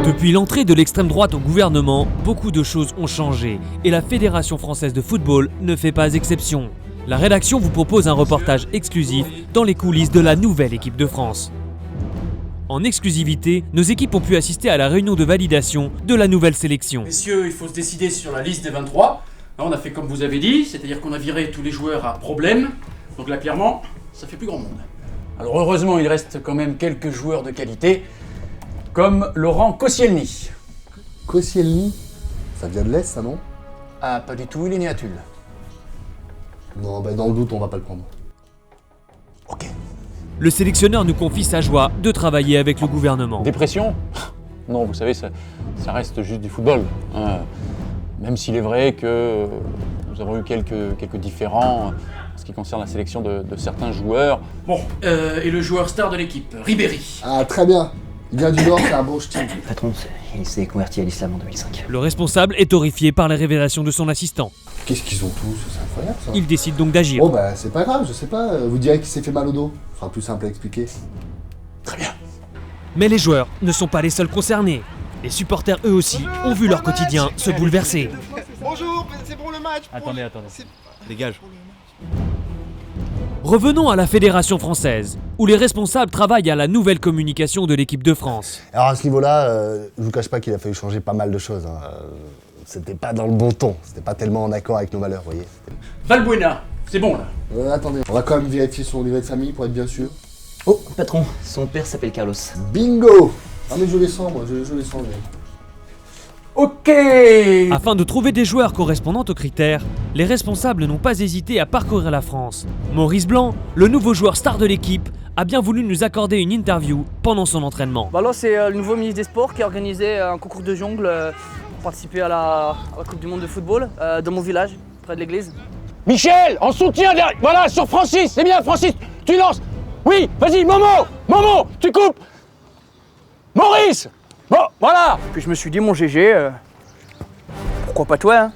Depuis l'entrée de l'extrême droite au gouvernement, beaucoup de choses ont changé et la Fédération française de football ne fait pas exception. La rédaction vous propose un reportage exclusif dans les coulisses de la nouvelle équipe de France. En exclusivité, nos équipes ont pu assister à la réunion de validation de la nouvelle sélection. Messieurs, il faut se décider sur la liste des 23. Là, on a fait comme vous avez dit, c'est-à-dire qu'on a viré tous les joueurs à problème. Donc là, clairement, ça fait plus grand monde. Alors heureusement, il reste quand même quelques joueurs de qualité, comme Laurent Koscielny. Koscielny, ça vient de l'Est, ça, non? Ah, pas du tout, il est né à Tulle. Non, bah dans le doute, on va pas le prendre. Ok. Le sélectionneur nous confie sa joie de travailler avec le gouvernement. Dépression? Non, vous savez, ça reste juste du football. Même s'il est vrai que nous avons eu quelques différends en ce qui concerne la sélection de certains joueurs. Bon, et le joueur star de l'équipe, Ribéry. Ah, très bien. Il vient du Nord, c'est un bon ch'ti. Patron, il s'est converti à l'islam en 2005. Le responsable est horrifié par les révélations de son assistant. Qu'est-ce qu'ils ont tous? C'est incroyable, ça. Il décide donc d'agir. Bon, bah, c'est pas grave, je sais pas. Vous direz qu'il s'est fait mal au dos. Ce sera plus simple à expliquer. Très bien. Mais les joueurs ne sont pas les seuls concernés. Les supporters, eux aussi, ont vu leur quotidien se bouleverser. Bonjour, c'est pour le match. Attendez. Dégage. Revenons à la Fédération française, où les responsables travaillent à la nouvelle communication de l'équipe de France. Alors à ce niveau-là, je vous cache pas qu'il a fallu changer pas mal de choses. C'était pas dans le bon ton. C'était pas tellement en accord avec nos valeurs, vous voyez. Valbuena, c'est bon là. Attendez, on va quand même vérifier son livret de famille pour être bien sûr. Oh, patron, son père s'appelle Carlos. Bingo! Ah mais je les sens, moi, je les sens. Ok. Afin de trouver des joueurs correspondant aux critères, les responsables n'ont pas hésité à parcourir la France. Maurice Blanc, le nouveau joueur star de l'équipe, a bien voulu nous accorder une interview pendant son entraînement. Bah là, c'est le nouveau ministre des Sports qui a organisé un concours de jongle pour participer à la Coupe du Monde de football dans mon village, près de l'église. Michel, en soutien derrière. Voilà, sur Francis, c'est bien, Francis, tu lances. Oui, vas-y, Momo, tu coupes. Maurice. Bon, voilà. Puis je me suis dit, mon GG, pourquoi pas toi, hein?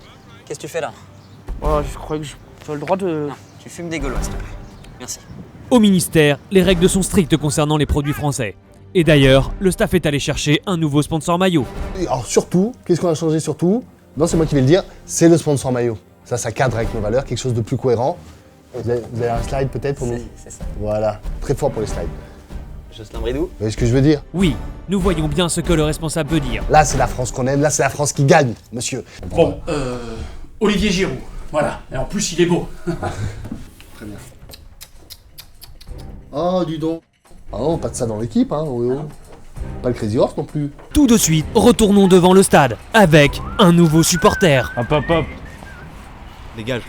Qu'est-ce que tu fais là? Je croyais que j'avais le droit de... Non, tu fumes des Gaulois, s'il te plaît. Merci. Au ministère, les règles sont strictes concernant les produits français. Et d'ailleurs, le staff est allé chercher un nouveau sponsor maillot. Et alors surtout, qu'est-ce qu'on a changé surtout? Non, c'est moi qui vais le dire, c'est le sponsor maillot. Ça cadre avec nos valeurs, quelque chose de plus cohérent. Vous avez un slide peut-être pour nous? C'est ça. Voilà, très fort pour les slides. Jocelyn Bridou. Vous voyez ce que je veux dire? Oui, nous voyons bien ce que le responsable veut dire. Là, c'est la France qu'on aime, là, c'est la France qui gagne, monsieur. Bon, Olivier Giroud, voilà. Et en plus, il est beau. Très bien. Oh, dis donc. Ah non, pas de ça dans l'équipe, hein. Oh, oh. Pas le Crazy Horse non plus. Tout de suite, retournons devant le stade, avec un nouveau supporter. Hop. Dégage.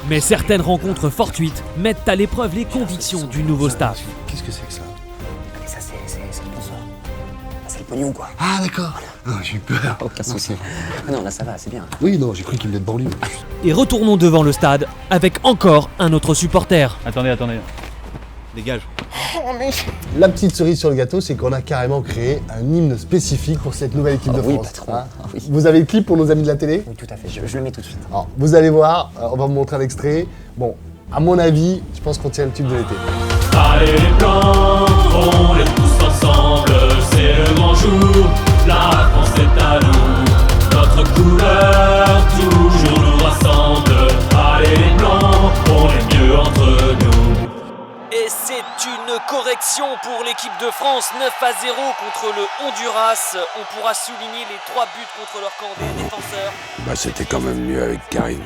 Mais certaines rencontres fortuites mettent à l'épreuve les convictions du nouveau staff. Qu'est-ce que c'est que ça? Et ça, c'est le sponsor. Ah, c'est le pognon, quoi. Ah, d'accord. Non, j'ai eu peur. Aucun souci. Ah non, là, ça va, c'est bien. Oui, non, j'ai cru qu'il venait de banlieue. Et retournons devant le stade, avec encore un autre supporter. Attendez. Dégage. La petite cerise sur le gâteau, c'est qu'on a carrément créé un hymne spécifique pour cette nouvelle équipe de oui, France. patron. Hein. Oui. Vous avez le clip pour nos amis de la télé? Oui, tout à fait, je le mets tout de suite. Alors, vous allez voir, on va vous montrer un extrait. Bon, à mon avis, je pense qu'on tient le tube de l'été. Allez les blancs, on est tous ensemble, c'est le grand jour, la France est à nous, notre couleur toujours nous rassemble. Allez les blancs, on est mieux entre nous. Et c'est une correction pour l'équipe de France, 9-0 contre le Honduras. On pourra souligner les 3 buts contre leur camp des défenseurs. C'était quand même mieux avec Karim.